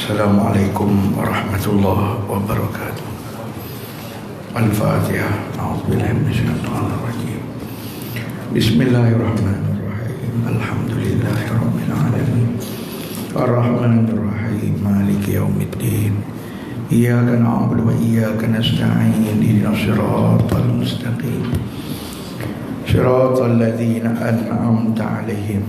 Assalamualaikum warahmatullahi wabarakatuh. Al-Fatihah. A'udzubillahi minasyaitonir rajim. Bismillahirrahmanirrahim. Alhamdulillahirabbil alamin. Ar-Rahmanir Rahim. Maliki yaumiddin. Iyyaka na'budu wa iyyaka nasta'in. Ihdinas siratal mustaqim. Siratal ladzina an'amta 'alaihim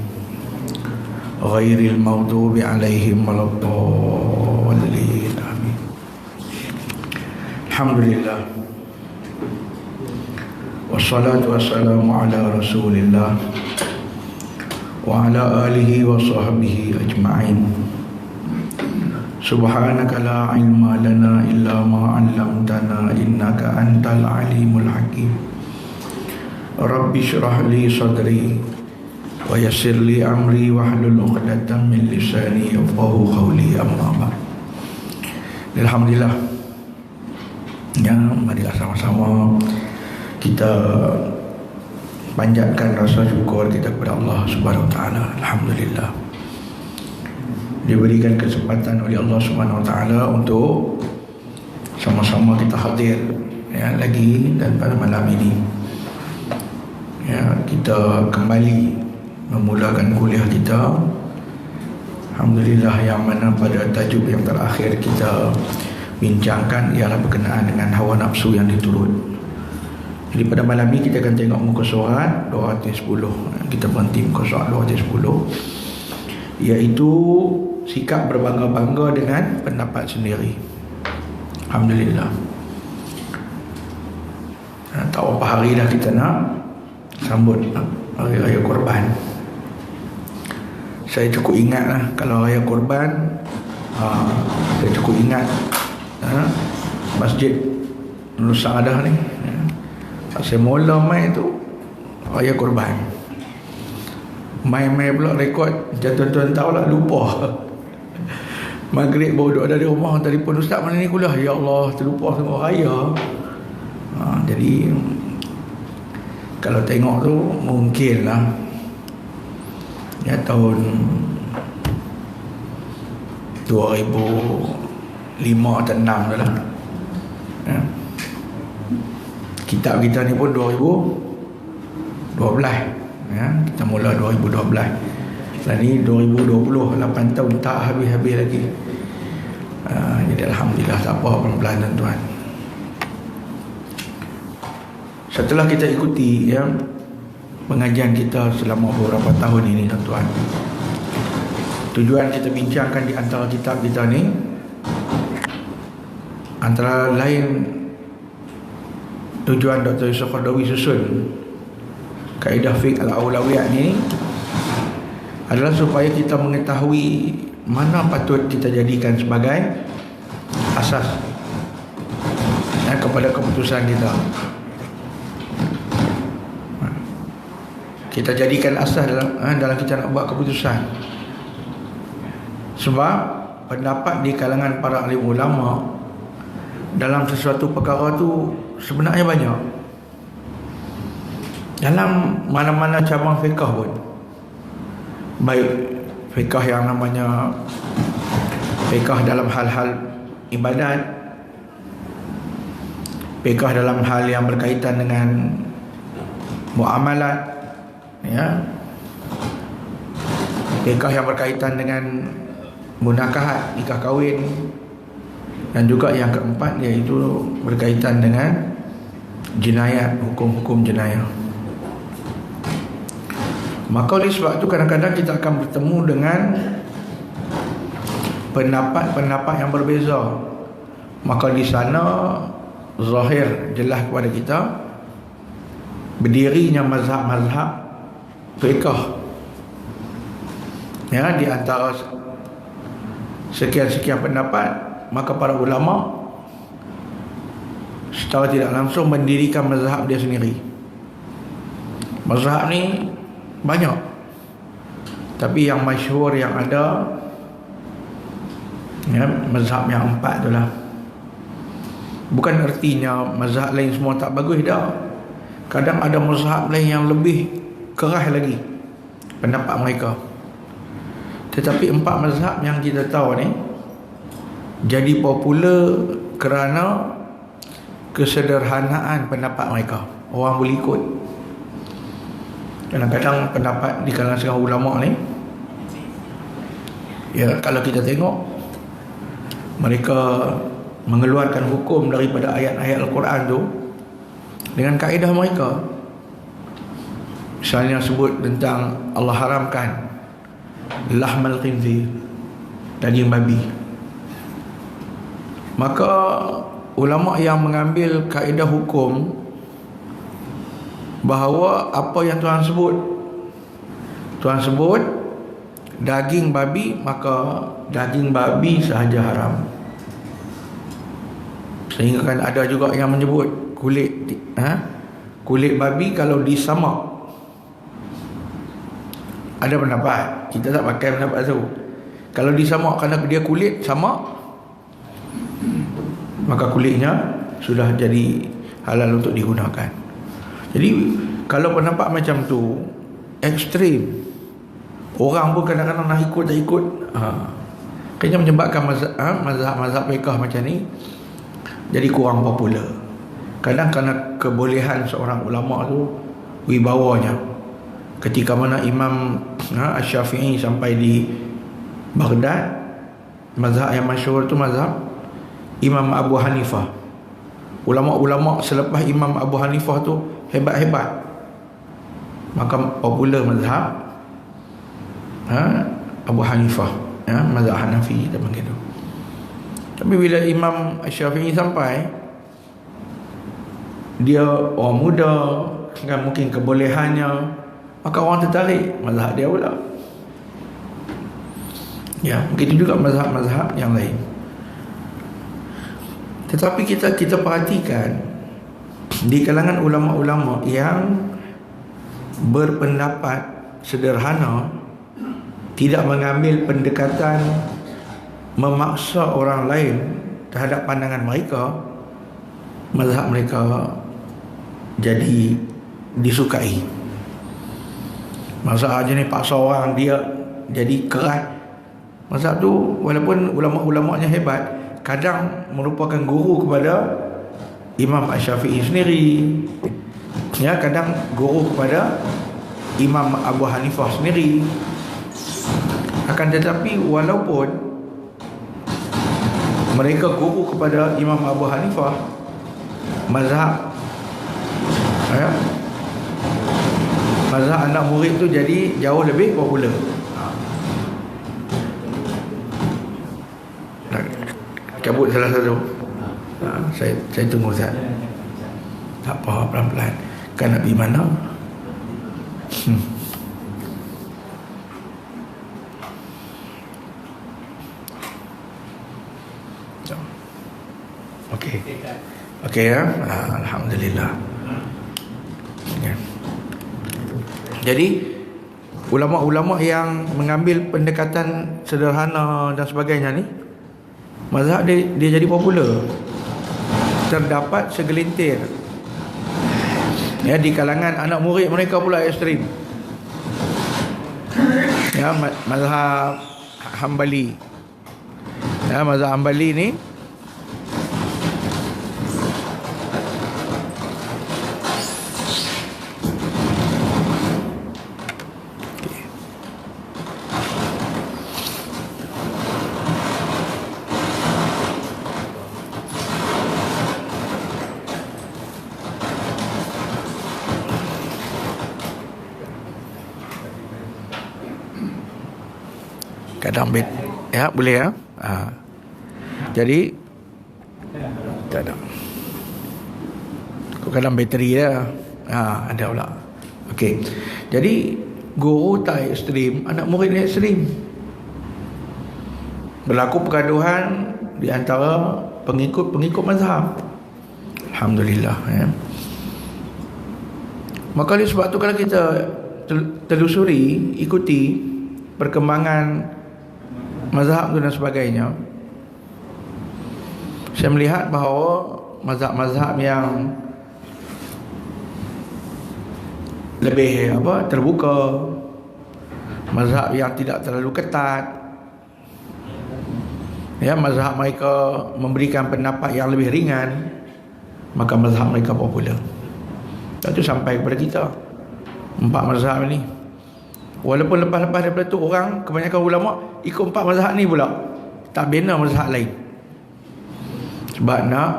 ghairil maghdubi 'alaihim waladdallin. Amin. Alhamdulillah. Wassalatu wassalamu ala Rasulillah wa ala alihi wa sahbihi ajma'in. Subhanaka la ilma lana illa ma 'allamtana innaka antal alimul hakim. Rabbi shrah li sadri wa yassir li amri wahlul 'uqdatam min lisani yafqahu qawli. Amma ba'd. Alhamdulillah. Ya, marilah sama-sama kita panjatkan rasa syukur kita kepada Allah Subhanahu wa taala. Alhamdulillah. Diberikan kesempatan oleh Allah Subhanahu wa taala untuk sama-sama kita hadir ya lagi, dan pada malam ini ya kita kembali memulakan kuliah kita. Alhamdulillah, yang mana pada tajuk yang terakhir kita bincangkan ialah berkenaan dengan hawa nafsu yang diturut. Jadi pada malam ini kita akan tengok muka surat 210. Kita berhenti muka surat 210, iaitu sikap berbangga-bangga dengan pendapat sendiri. Alhamdulillah. Tak berapa hari dah kita nak sambut Hari Raya Korban. Saya cukup ingat lah, kalau Raya Korban saya cukup ingat Masjid Nur Saadah ni, saya mula main tu Raya Korban. Main-main pula rekod, tuan-tuan tahu lah, lupa. Maghrib baru duduk ada di rumah, telefon ustaz, mana ni kuliah? Ya Allah, terlupa tengok raya. Jadi kalau tengok tu mungkin lah ya tahun 2005 atau 6 dah lah ya. Kitab kita ni pun 2012 ya. Kita mula 2012 dan ni 2020, 8 tahun tak habis-habis lagi. Jadi Alhamdulillah, tak apa, pelan-pelan tuan-tuan. Setelah kita ikuti ya pengajian kita selama beberapa tahun ini tuan-tuan, tujuan kita bincangkan di antara kitab kita ni antara lain tujuan Dr. Yusuf Qaradawi susun kaedah fiqh al-awlawiyat ni adalah supaya kita mengetahui mana patut kita jadikan sebagai asas ya, kepada keputusan kita. Kita jadikan asas dalam kita nak buat keputusan. Sebab pendapat di kalangan para alim ulama dalam sesuatu perkara tu sebenarnya banyak. Dalam mana-mana cabang fiqh pun, baik fiqh yang namanya fiqh dalam hal-hal ibadat, fiqh dalam hal yang berkaitan dengan muamalat ya, fiqh yang berkaitan dengan munakahat, nikah kahwin, dan juga yang keempat iaitu berkaitan dengan jinayat, hukum-hukum jenayah. Maka oleh sebab itu kadang-kadang kita akan bertemu dengan pendapat-pendapat yang berbeza. Maka di sana zahir jelas kepada kita berdirinya mazhab-mazhab fiqh ya, di antara sekian-sekian pendapat, maka para ulama secara tidak langsung mendirikan mazhab dia sendiri. Mazhab ni banyak, tapi yang masyhur yang ada ya, mazhab yang 4 tu lah. Bukan artinya mazhab lain semua tak bagus, dah. Kadang ada mazhab lain yang lebih keras lagi pendapat mereka. Tetapi 4 mazhab yang kita tahu ni jadi popular kerana kesederhanaan pendapat mereka. Orang boleh ikut. Kadang-kadang pendapat di kalangan setengah ulama ni, ya, kalau kita tengok, mereka mengeluarkan hukum daripada ayat-ayat Al-Quran tu dengan kaedah mereka. Misalnya sebut tentang Allah haramkan lahmal khinzir, daging babi. Maka ulama yang mengambil kaedah hukum bahawa apa yang Tuhan sebut daging babi, maka daging babi sahaja haram. Sehingga kan ada juga yang menyebut kulit babi kalau disamak, ada pendapat, kita tak pakai pendapat tu, kalau disamak kerana dia kulit samak, maka kulitnya sudah jadi halal untuk digunakan. Jadi kalau pendapat macam tu ekstrim, orang pun kadang-kadang nak ikut tak ikut, kayaknya menyebabkan mazhab fiqh macam ni jadi kurang popular. Kadang kerana kebolehan seorang ulama tu, wibawanya. Ketika mana Imam Asy-Syafi'i sampai di Baghdad, mazhab yang masyhur tu mazhab Imam Abu Hanifah. Ulama-ulama selepas Imam Abu Hanifah tu hebat-hebat, maka popular mazhab Abu Hanifah, mazhab Hanafi kita panggil tu. Tapi bila Imam Asy-Syafi'i sampai, dia orang muda kan, mungkin kebolehannya, maka orang tertarik mazhab dia pula. Ya, begitu juga mazhab-mazhab yang lain. Tetapi kita perhatikan di kalangan ulama-ulama yang berpendapat sederhana, tidak mengambil pendekatan memaksa orang lain terhadap pandangan mereka, mazhab mereka jadi disukai. Mazhab jenis paksa orang dia jadi keras. Mazhab tu walaupun ulama-ulamanya hebat, kadang merupakan guru kepada Imam Asy-Syafi'i sendiri, ya, kadang guru kepada Imam Abu Hanifah sendiri. Akan tetapi walaupun mereka guru kepada Imam Abu Hanifah, mazhab anak murid tu jadi jauh lebih popular. Cabut salah satu. Saya tunggu Ustaz. Tak apa, pelan-pelan. Kan nak pergi mana? Okey ya. Alhamdulillah. Ya. Jadi ulama-ulama yang mengambil pendekatan sederhana dan sebagainya ni, mazhab dia jadi popular. Terdapat segelintir, ya, di kalangan anak murid mereka pula ekstrim. Ya, mazhab Hambali. Ya, mazhab Hambali ni kadang ya, boleh ya. Jadi tak ada. Kadang bateri dia ada pula. Okey. Jadi guru tak ekstrim, anak murid ni ekstrim. Berlaku pergaduhan di antara pengikut-pengikut mazhab. Alhamdulillah, ya. Maka oleh sebab tu kalau kita telusuri, ikuti perkembangan mazhab tu dan sebagainya, saya melihat bahawa mazhab-mazhab yang lebih terbuka, mazhab yang tidak terlalu ketat, ya, mazhab mereka memberikan pendapat yang lebih ringan, maka mazhab mereka popular. Itu sampai kepada kita, 4 mazhab ni. Walaupun lepas-lepas daripada tu orang, kebanyakan ulama ikut 4 mazhab ni pula, tak bina mazhab lain. Sebab nak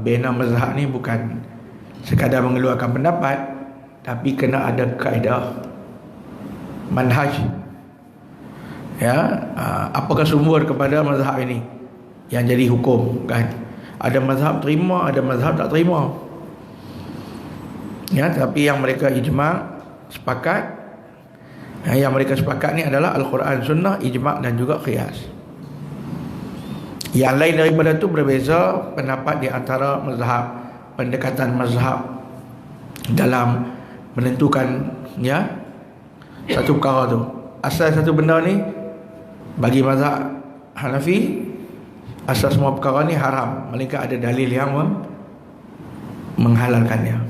bina mazhab ni bukan sekadar mengeluarkan pendapat, tapi kena ada kaedah, manhaj, ya, apakah sumber kepada mazhab ini yang jadi hukum, kan? Ada mazhab terima, ada mazhab tak terima, ya. Tapi yang mereka ijma' sepakat, yang mereka sepakat ni adalah Al-Quran, Sunnah, ijma' dan juga qiyas. Yang lain daripada tu berbeza pendapat di antara mazhab, pendekatan mazhab dalam menentukan, ya, satu perkara tu. Asal satu benda ni bagi mazhab Hanafi, asal semua perkara ni haram, melainkan ada dalil yang menghalalkannya.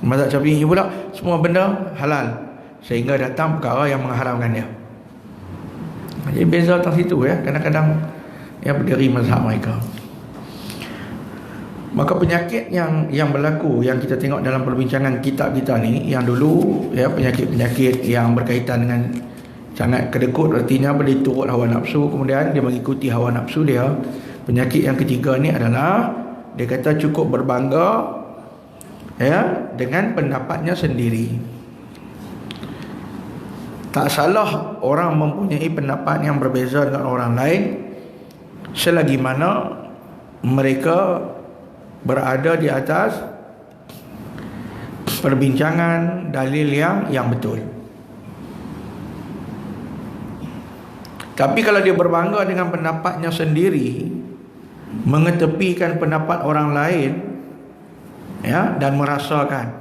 Mazhab Syafi'i pula semua benda halal, sehingga datang perkara yang mengharamkannya. Jadi beza atas situ, ya, kadang-kadang yang berdiri mazhab mereka. Maka penyakit yang berlaku, yang kita tengok dalam perbincangan kitab kita ni, yang dulu, ya, penyakit-penyakit yang berkaitan dengan sangat kedekut, artinya dia turut hawa nafsu, kemudian dia mengikuti hawa nafsu dia. Penyakit yang ketiga ni adalah dia kata cukup berbangga, ya, dengan pendapatnya sendiri. Tak salah orang mempunyai pendapat yang berbeza dengan orang lain, selagi mana mereka berada di atas perbincangan dalil yang betul. Tapi kalau dia berbangga dengan pendapatnya sendiri, mengetepikan pendapat orang lain, ya, dan merasakan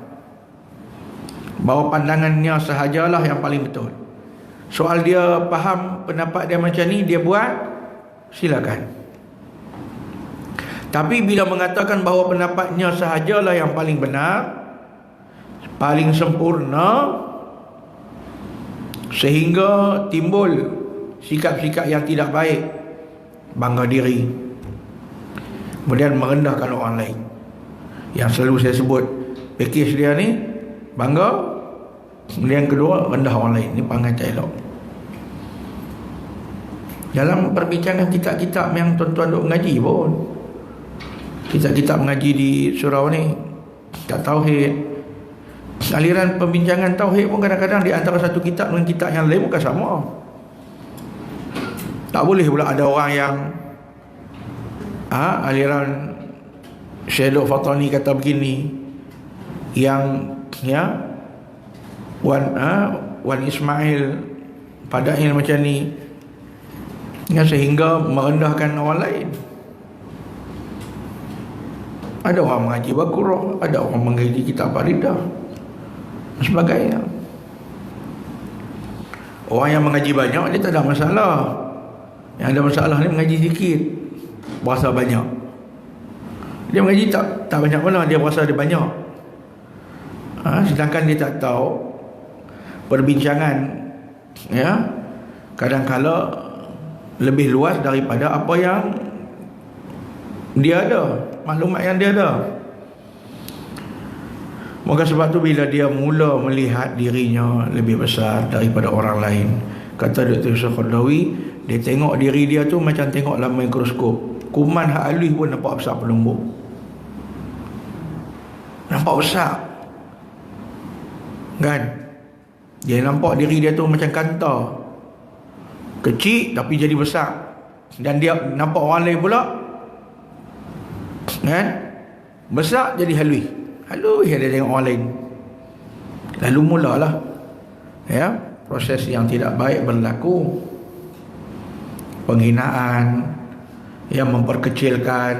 bahawa pandangannya sahajalah yang paling betul. Soal dia faham pendapat dia macam ni, dia buat, silakan. Tapi bila mengatakan bahawa pendapatnya sahajalah yang paling benar, paling sempurna, sehingga timbul sikap-sikap yang tidak baik, bangga diri, kemudian merendahkan orang lain. Yang selalu saya sebut pakej dia ni, bangga, kemudian kedua, rendah orang lain. Ini perangai tak elok. Dalam perbincangan kitab-kitab yang tuan-tuan duk mengaji pun, kitab-kitab mengaji di surau ni, kitab tauhid, aliran perbincangan tauhid pun kadang-kadang di antara satu kitab dengan kitab yang lain bukan sama. Tak boleh pula ada orang yang aliran Syekh Fatani kata begini, yang, ya, Wan Ismail padanya macam ni, ya, sehingga merendahkan orang lain. Ada orang mengaji Baqarah, ada orang mengaji kitab Faridah dan sebagainya. Orang yang mengaji banyak dia tak ada masalah. Yang ada masalah ni mengaji sikit, berasa banyak. Dia mengaji tak banyak mana, dia berasa dia banyak. Sedangkan dia tak tahu perbincangan, ya, kadang-kala lebih luas daripada apa yang dia ada, maklumat yang dia ada. Maka sebab tu bila dia mula melihat dirinya lebih besar daripada orang lain, kata Dr. Yusuf Qaradawi, dia tengok diri dia tu macam tengok dalam mikroskop. Kuman hak alus pun nampak besar pelumbuk, nampak besar, kan? Dia nampak diri dia tu macam kanta, kecil tapi jadi besar. Dan dia nampak orang lain pula, kan, besar jadi halus. Halus dia tengok orang lain. Lalu mulalah, ya, proses yang tidak baik berlaku. Penghinaan, yang memperkecilkan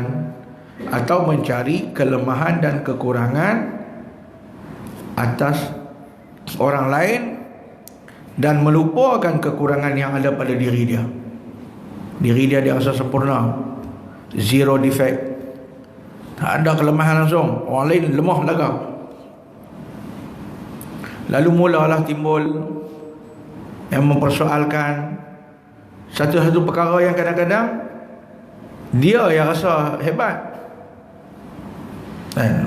atau mencari kelemahan dan kekurangan atas orang lain dan melupakan kekurangan yang ada pada diri dia. Diri dia rasa sempurna, zero defect, tak ada kelemahan langsung. Orang lain lemah lagak. Lalu mulalah timbul yang mempersoalkan satu-satu perkara yang kadang-kadang Dia yang rasa hebat.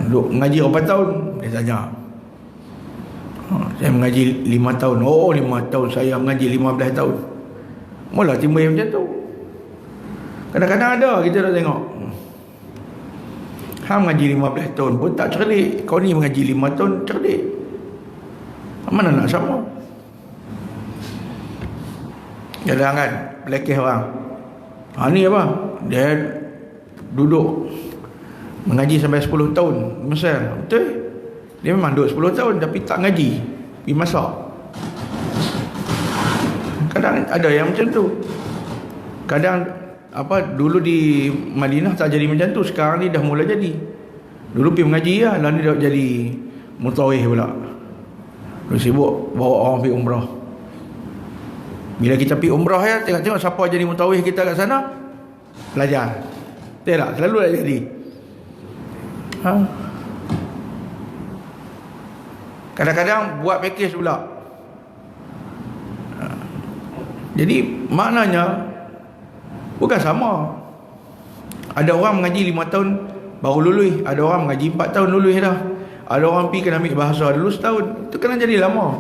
Duduk mengaji berapa tahun? Dia tanya. Saya mengaji 5 tahun. Oh, 5 tahun. Saya mengaji 15 tahun. Mula timbul macam tu. Kadang-kadang ada kita dah tengok. Hang mengaji 15 tahun pun tak cerdik. Kau ni mengaji 5 tahun cerdik. Mana nak sama? Kadang kan pelekeh orang. Ni apa? Dia duduk mengaji sampai 10 tahun Mesir. Betul? Dia memang duduk 10 tahun tapi tak ngaji. Pergi masak. Kadang ada yang macam tu. Kadang dulu di Madinah tak jadi macam tu. Sekarang ni dah mula jadi. Dulu pergi mengaji lah, lalu dia jadi mutawih pula. Dia sibuk bawa orang pergi umrah. Bila kita pergi umrah ya, tengok-tengok siapa jadi mutawih kita kat sana, belajar. Tak? Selalu dah jadi. Kadang-kadang buat package pula. Jadi maknanya bukan sama. Ada orang mengaji 5 tahun baru lulus, ada orang mengaji 4 tahun lulus dah. Ada orang pergi kena ambil bahasa dulu setahun. Itu kena jadi lama.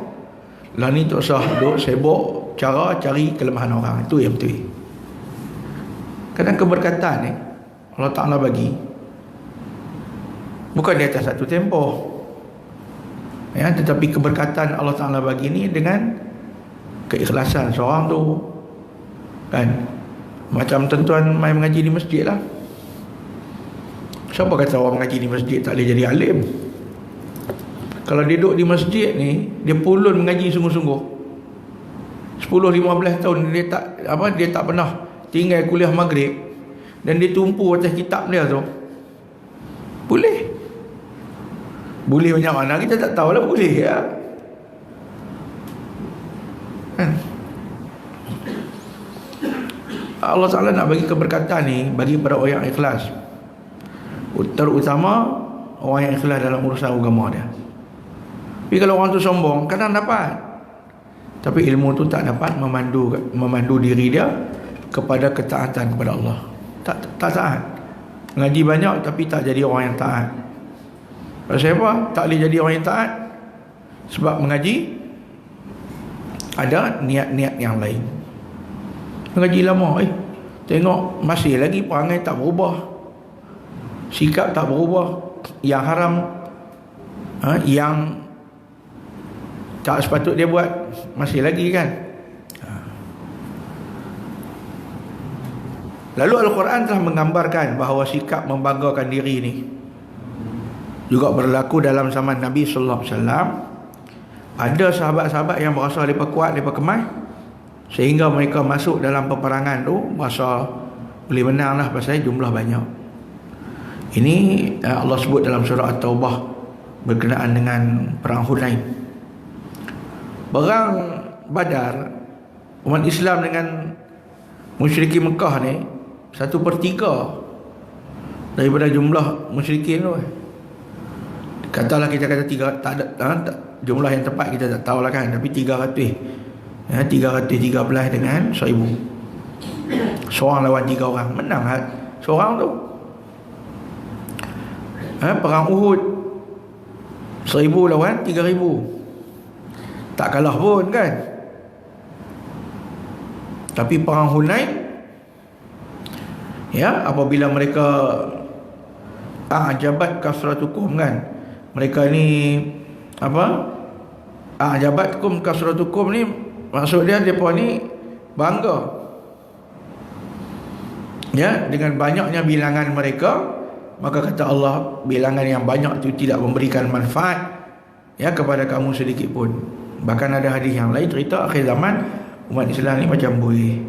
Lah ni tak usah duduk sibuk cara cari kelemahan orang. Itu yang betul. Kadang keberkatan ni Allah Ta'ala bagi bukan di atas satu tempoh ya, tetapi keberkatan Allah Ta'ala bagi ni dengan keikhlasan seorang tu kan. Macam tuan-tuan main mengaji di masjid lah. Siapa kata orang mengaji di masjid tak boleh jadi alim? Kalau dia duduk di masjid ni, dia pulun mengaji sungguh-sungguh 10-15 tahun dia tak pernah tinggal kuliah maghrib, dan dia tumpu atas kitab dia tu. Boleh macam mana kita tak tahulah, boleh ya. Allah Ta'ala nak bagi keberkatan ni bagi para orang yang ikhlas, terutama orang yang ikhlas dalam urusan agama dia. Tapi kalau orang tu sombong, kadang dapat, tapi ilmu tu tak dapat memandu diri dia kepada ketaatan kepada Allah. Tak taat. Ngaji banyak tapi tak jadi orang yang taat. Pasal apa? Tak boleh jadi orang yang taat sebab mengaji ada niat-niat yang lain. Mengaji lama, tengok masih lagi perangai tak berubah, sikap tak berubah, yang haram, yang tak sepatut dia buat masih lagi kan. Lalu Al-Quran telah menggambarkan bahawa sikap membanggakan diri ni juga berlaku dalam zaman Nabi sallallahu alaihi wasallam. Ada sahabat-sahabat yang berasa mereka kuat, mereka kemas, sehingga mereka masuk dalam peperangan tu berasa boleh menang lah pasal jumlah banyak. Ini Allah sebut dalam surah At-Taubah berkenaan dengan perang Hunain. Perang Badar, umat Islam dengan musyrikin Mekah ni 1/3 daripada jumlah musyrikin tu. Katalah kita kata 3, tak ada jumlah yang tepat kita tak tahulah kan, tapi 300 ya, 313 dengan 1000. Seorang lawan 3 orang, menang seorang tu. Perang Uhud 1000 lawan 3000, tak kalah pun kan. Tapi perang Hunain ya, apabila mereka ajabat kasratukum kan, mereka ni ajabatkum kasratukum ni maksud dia depa ni bangga ya dengan banyaknya bilangan mereka. Maka kata Allah, bilangan yang banyak itu tidak memberikan manfaat ya kepada kamu sedikit pun. Bahkan ada hadis yang lain cerita akhir zaman umat Islam ni macam buih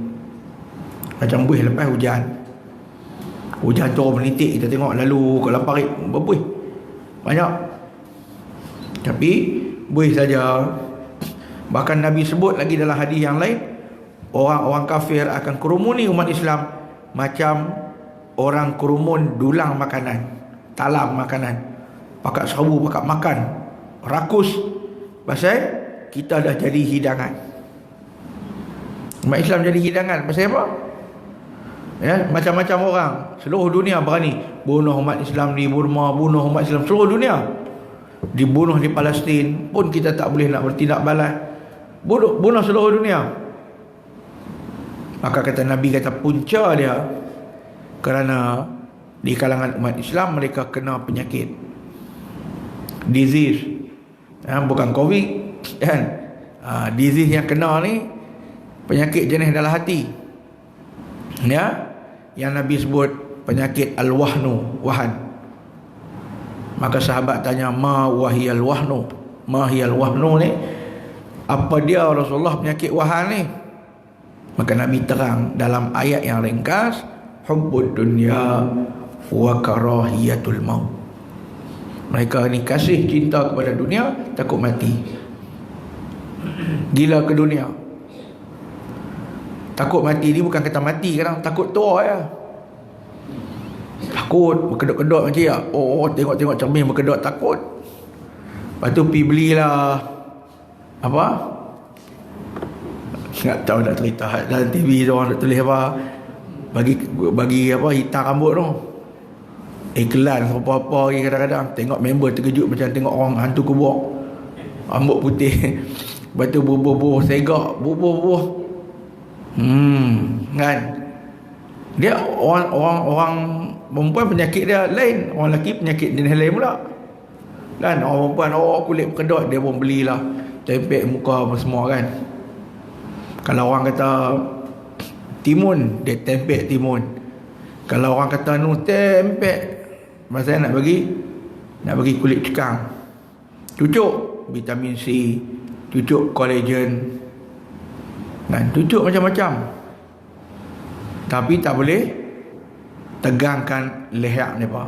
lepas hujan turun menitik, kita tengok lalu kat parit berbuih banyak, tapi buih saja. Bahkan Nabi sebut lagi dalam hadis yang lain, orang-orang kafir akan kerumuni umat Islam macam orang kerumun dulang makanan, talam makanan, pakat serbu, pakat makan, rakus, pasal kita dah jadi hidangan. Umat Islam jadi hidangan pasal apa? Ya, macam-macam orang seluruh dunia berani bunuh umat Islam di Burma, bunuh umat Islam seluruh dunia. Dibunuh di Palestin pun kita tak boleh nak bertindak balas. Bunuh seluruh dunia. Maka kata Nabi, kata punca dia kerana di kalangan umat Islam mereka kena penyakit, disease, bukan COVID kan. Disease yang kena ni penyakit jenis dalam hati, ya, yang Nabi sebut penyakit al-wahnu, wahan. Maka sahabat tanya, ma wahiyal wahnu, ma hiyal wahnu ni, apa dia Rasulullah penyakit wahan ni? Maka Nabi terang dalam ayat yang ringkas, hubbud dunya wa karahiyatul maut. Mereka ni kasih cinta kepada dunia, takut mati, gila ke dunia. Takut mati ni bukan kata mati, kadang takut tua ya. Takut berkedut-kedut macam ya. Tengok-tengok cermin berkedut takut. Lepas tu pergi belilah apa? Tak tahu nak cerita dalam TV tu orang nak tulis apa. Bagi apa, hitam rambut tu. Iklan apa-apa lagi kadang-kadang. Tengok member terkejut macam tengok orang hantu kubur. Rambut putih. Lepas tu bubuh-bubuh segak, bubuh-bubuh. Kan? Dia orang perempuan penyakit dia lain, orang lelaki penyakit jenis lain pula. Kan orang perempuan kulit berkedut, dia pun belilah tempek muka apa semua kan. Kalau orang kata timun, dia tempek timun. Kalau orang kata tempek, masa nak bagi kulit cekang, cucuk vitamin C, cucuk collagen kan, cucuk macam-macam. Tapi tak boleh tegangkan leher ni apa.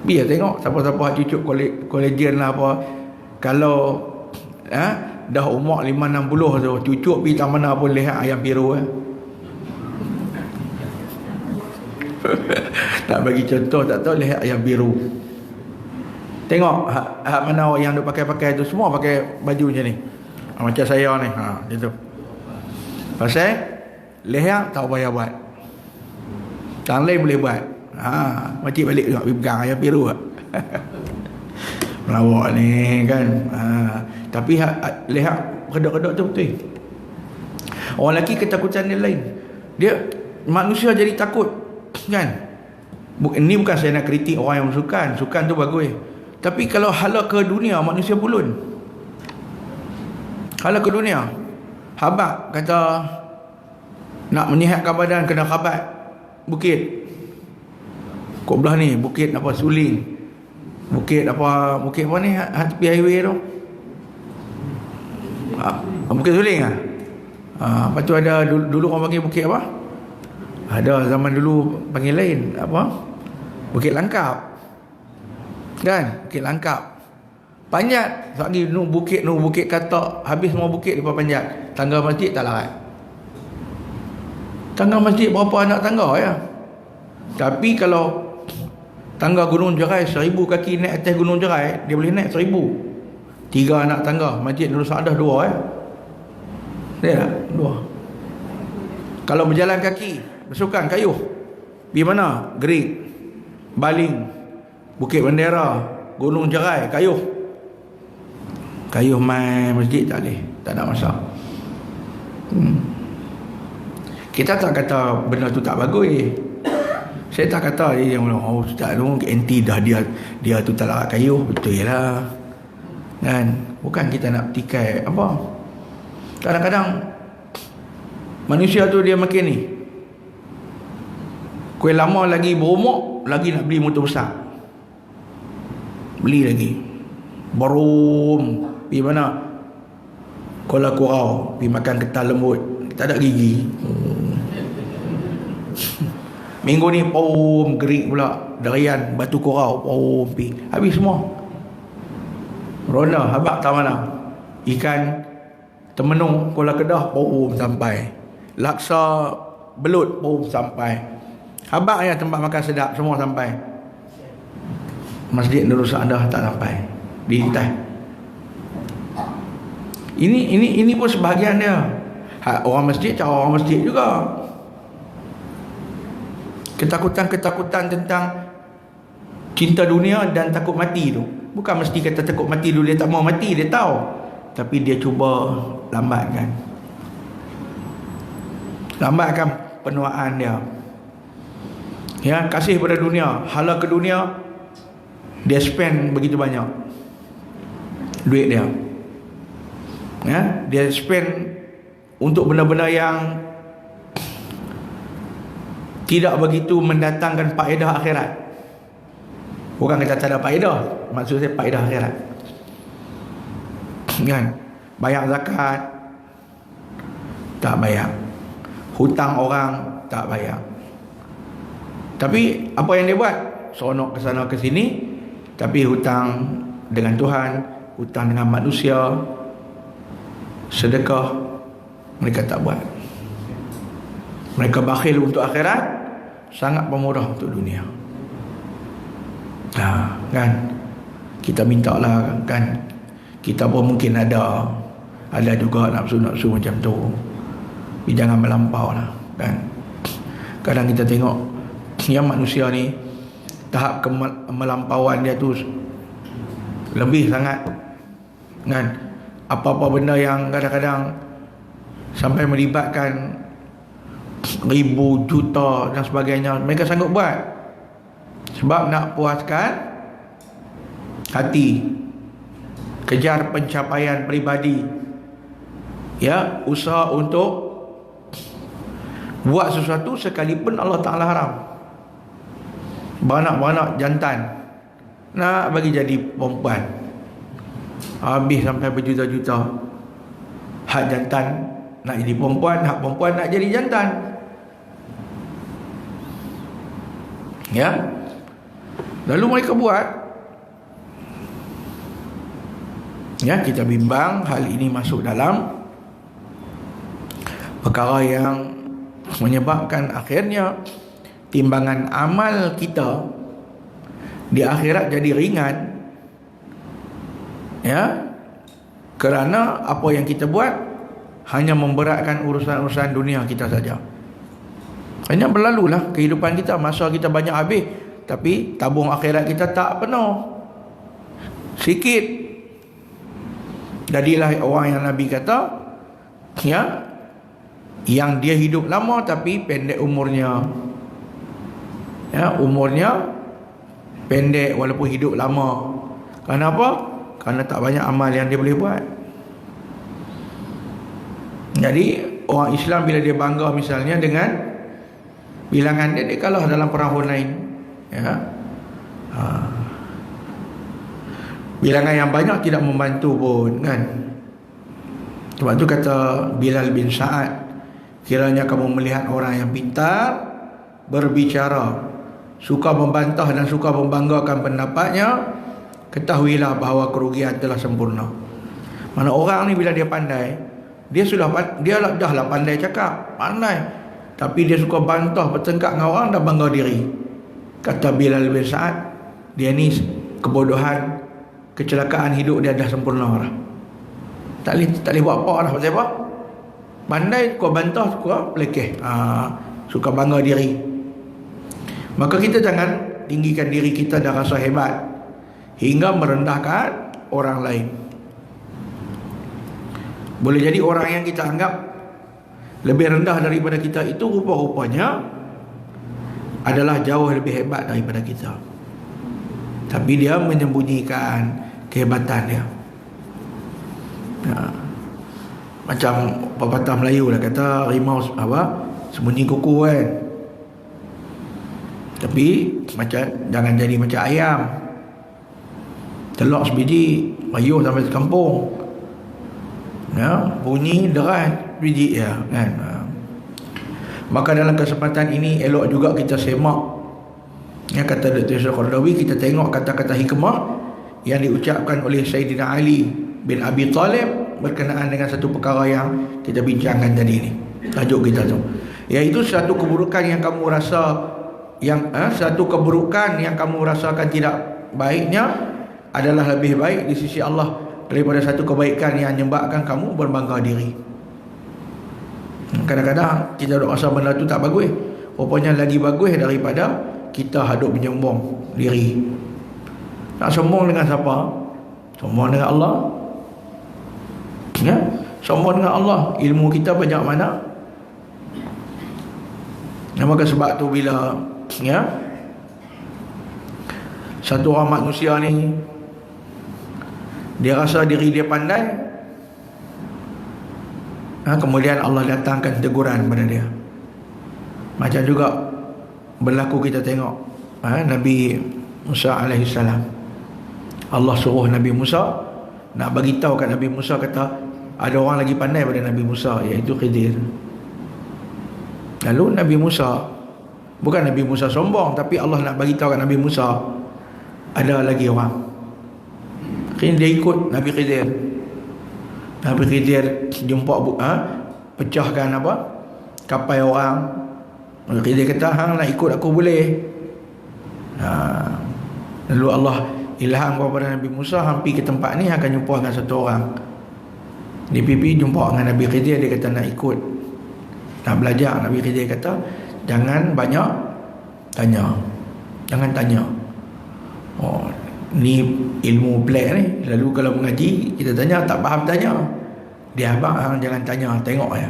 Biar tengok siapa-siapa cucuk collagen lah apa. Kalau dah umur 5-60 tu, cucuk pergi tak mana pun leher ayam biru tak bagi contoh, tak tahu leher ayam biru. Tengok hak mana yang duk pakai-pakai tu, semua pakai baju macam ni. Macam saya ni, gitu. Pasal leher tak payah buat, yang lain boleh buat. Makcik balik tengok, pergi pegang ayam biru melawak ni kan. Tapi leher kedok-kedok tu betul. Orang lelaki ketakutan dia lain. Dia manusia jadi takut kan. Ini bukan saya nak kritik orang yang bersukan. Sukan tu bagus. Tapi kalau hala ke dunia, manusia pulun. Hala ke dunia. Habak kata nak menyihatkan badan kena khabat bukit. Kok belah ni bukit apa, Suling. Bukit apa ni tepi highway tu. Bukit Suling lepas tu ada dulu orang panggil bukit apa? Ada zaman dulu panggil lain apa? Bukit Langkap. Kan? Bukit Langkap. Panjat. Lagi bukit Katak, habis semua bukit lepas panjat. Tangga masjid tak larat. Tangga masjid berapa anak tangga ya? Tapi kalau tangga Gunung Jerai 1000 kaki naik atas Gunung Jerai, dia boleh naik 1000. 3 anak tangga. Masjid Nurul Saadah 2 dia tak? 2. Kalau berjalan kaki, bersukan kayuh, pergi mana? Gerik, Baling, Bukit Bendera, Gunung Jerai, kayuh main masjid tak boleh, tak ada masalah. Kita tak kata benda tu tak bagus. Saya tak kata dia yang ustaz tu anti dah, dia tu tak larat kayuh. Betul lah kan. Bukan kita nak petikai apa. Kadang-kadang manusia tu dia makin ni, kuih lama lagi berumur, lagi nak beli motor besar, beli lagi. Barum pergi mana? Kuala Kurau, pergi makan ketal lembut, tak ada gigi. Minggu ni gerik pula Darian Batu Kurau, pergi habis semua. Ronda habak tak mana. Ikan Temenung Kuala Kedah sampai. Laksa Belut sampai. Habak ya tempat makan sedap semua sampai. Masjid Nurul Saadah tak sampai. Diintai. Ini pun sebahagian dia. Orang masjid cara orang masjid juga. Ketakutan-ketakutan tentang cinta dunia dan takut mati tu, bukan mesti kata takut mati dulu dia tak mau mati, dia tahu, tapi dia cuba lambatkan penuaan dia. Ya, kasih pada dunia, hala ke dunia, dia spend begitu banyak duit dia. Ya, dia spend untuk benda-benda yang tidak begitu mendatangkan faedah akhirat. Bukan kata tak ada faedah, maksud saya faedah akhirat. Kan? Bayar zakat tak bayar, hutang orang tak bayar. Tapi apa yang dia buat? Seronok ke sana ke sini, tapi hutang dengan Tuhan, hutang dengan manusia, sedekah mereka tak buat. Mereka bakhil untuk akhirat, sangat pemurah untuk dunia. Kan? Kita minta lah kan. Kita pun mungkin ada juga nafsu-nafsu macam tu. Tapi jangan melampau lah kan. Kadang kita tengok yang manusia ni, tahap kemelampauan dia tu lebih sangat kan. Apa-apa benda yang kadang-kadang sampai melibatkan ribu, juta dan sebagainya, mereka sanggup buat sebab nak puaskan hati, kejar pencapaian peribadi, ya, usaha untuk buat sesuatu sekalipun Allah Ta'ala haram. Beranak-beranak jantan, nak bagi jadi perempuan, habis sampai berjuta-juta. Hak jantan nak jadi perempuan, hak perempuan nak jadi jantan. Ya, lalu mereka buat. Ya, kita bimbang hal ini masuk dalam perkara yang menyebabkan akhirnya timbangan amal kita di akhirat jadi ringan. Ya, kerana apa yang kita buat hanya memberatkan urusan-urusan dunia kita saja. Hanya berlalulah kehidupan kita, masa kita banyak habis, tapi tabung akhirat kita tak penuh, sikit. Jadilah orang yang Nabi kata, ya, yang dia hidup lama tapi pendek umurnya. Ya, umurnya pendek walaupun hidup lama. Kenapa? Kerana tak banyak amal yang dia boleh buat. Jadi orang Islam bila dia bangga misalnya dengan bilangan dia kalah dalam perang Hunain, ya. Bilangan yang banyak tidak membantu pun kan. Sebab tu kata Bilal bin Sa'ad, kiranya kamu melihat orang yang pintar berbicara, suka membantah dan suka membanggakan pendapatnya, ketahuilah bahawa kerugian telah sempurna. Mana orang ni bila dia pandai, dia dah lah pandai cakap, pandai, tapi dia suka bantah, bertengkar dengan orang dan bangga diri. Kata Bilal bin Sa'ad, dia ni kebodohan, kecelakaan hidup dia dah sempurna lah. Tak boleh buat apa lah. Pasal apa? Pandai, suka bantah, suka pelekeh, suka bangga diri. Maka kita jangan tinggikan diri kita dan rasa hebat hingga merendahkan orang lain. Boleh jadi orang yang kita anggap lebih rendah daripada kita itu rupa-rupanya adalah jauh lebih hebat daripada kita, tapi dia menyembunyikan kehebatan dia. Macam pepatah Melayu lah, kata rimau sembunyi kuku kan. Tapi macam jangan jadi macam ayam, telur sebiji mayuh sampai sekampung, ya, bunyi deras biji ya kan. Maka dalam kesempatan ini elok juga kita semak, ya, kata Dr. Syekh Qaradawi, kita tengok kata-kata hikmah yang diucapkan oleh Sayyidina Ali bin Abi Talib berkenaan dengan satu perkara yang kita bincangkan tadi ini. Tajuk kita tu, iaitu satu keburukan yang kamu rasa satu keburukan yang kamu rasakan tidak baiknya adalah lebih baik di sisi Allah daripada satu kebaikan yang menyebabkan kamu berbangga diri. Kadang-kadang kita rasa benda tu tak bagus, rupanya lagi bagus daripada kita hadut menyombong diri. Nak sombong dengan siapa? Sombong dengan Allah. Ya, sombong dengan Allah. Ilmu kita banyak mana? Maka sebab tu bila satu orang manusia ni dia rasa diri dia pandai, kemudian Allah datangkan teguran pada dia. Macam juga berlaku kita tengok Nabi Musa alaihissalam. Allah suruh Nabi Musa nak bagi tahu kat Nabi Musa, kata ada orang lagi pandai pada Nabi Musa, iaitu Khidir. Lalu Nabi Musa, bukan Nabi Musa sombong, tapi Allah nak bagi tahu kat Nabi Musa ada lagi orang. Dia ikut Nabi Khidir. Nabi Khidir jumpa pecahkan kapal orang. Nabi Khidir kata, hang nak ikut aku boleh. Lalu Allah ilham kepada Nabi Musa, hampir ke tempat ni akan jumpa dengan satu orang. Di pipi jumpa dengan Nabi Khidir, dia kata nak ikut, nak belajar. Nabi Khidir kata, jangan banyak tanya. Jangan tanya. Ni ilmu pelik ni. Lalu kalau mengaji, kita tanya tak faham tanya. Dia abang jangan tanya, tengok ya.